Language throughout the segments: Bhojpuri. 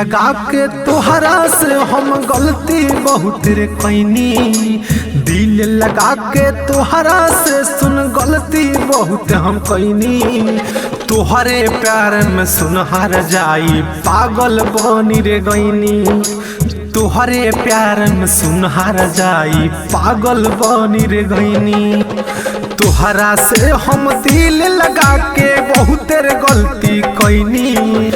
लगा के तोहरा से हम गलती बहुत रे कैनी। दिल लगा के तोहरा से सुन गलती बहुत हम कैनी। तोहरे प्यार में सुन हार जाई पागल बनी रे गईनी। तोहरे प्यार में सुन हार जाई पागल बनी रे गईनी। तोहरा से हम दिल लगा के बहुत रे गलती कैनी।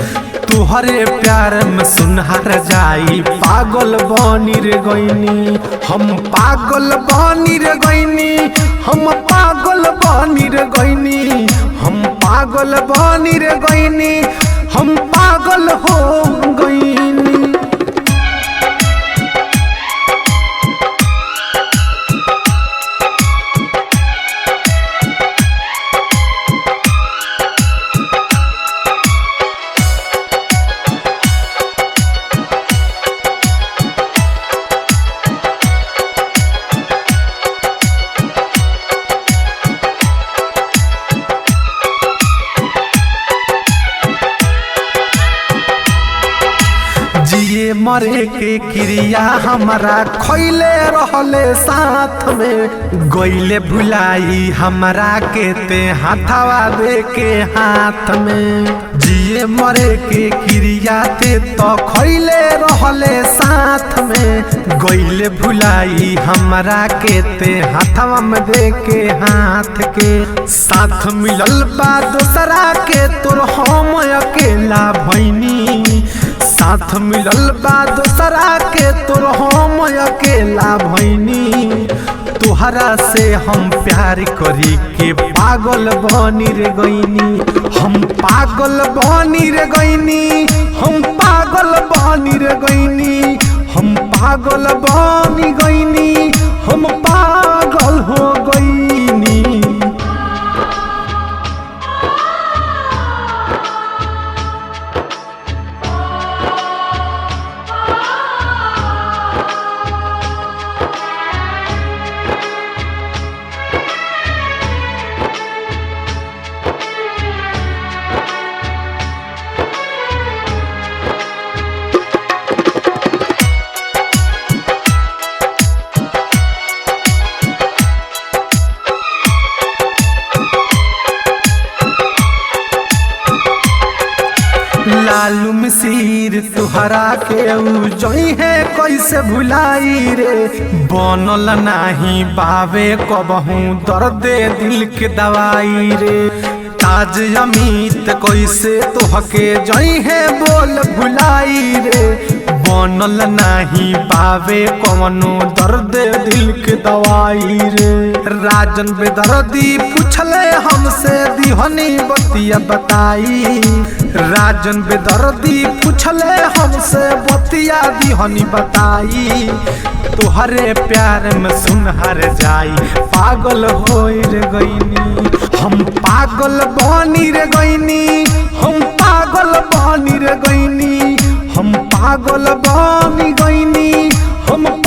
तोहरे प्यार में सुन हार जाई पागल बनी रे गईनी। हम पागल बनी रे गईनी। हम पागल बनी रे गईनी। हम पागल बनी रे गईनी। हम पागल हो गईनी। जिए मरे के क्रिया हमारा खैले रहले साथ में। गईले भुलाई हमारा के ते हाथवा दे के हाथ में। जिए मरे के क्रिया ते तो खैले रहले साथ में। गईले भुलाई हमारा के ते हाथवा में दे के हाथ के। साथ मिलल बा दूसरा के तोर हम अकेला भैनी। साथ मिलल बा दूसरा के तोर हम अकेला भैनी। तोहरा से हम प्यार करी के पागल बनी रे गईनी। हम पागल बनी रे गईनी। हम पागल बनी रे गईनी। हम पागल बनी गईनी। हम पागल हो गईनी। लालू मिसिर तुहरा के जई है कैसे भुलाई रे। बनल नाही बावे कबहू दर्द दिल के दवाई रे। ताज अमित कैसे तोहके जई है बोल भुलाई रे। बनल नाही बावे कवनो दर्द दिल के दवाई रे। राजन बेदर्दी पूछले हमसे दिहनी बतिया बताई। राजन बेदर्दी पूछले हमसे बतिया दिहनी बताई। तोहरे प्यार में सुन हार जाई पागल हो रे गईनी। हम पागल बनी रे गईनी। हम पागल बनी रे गईनी। हम पागल बनी गईनी। हम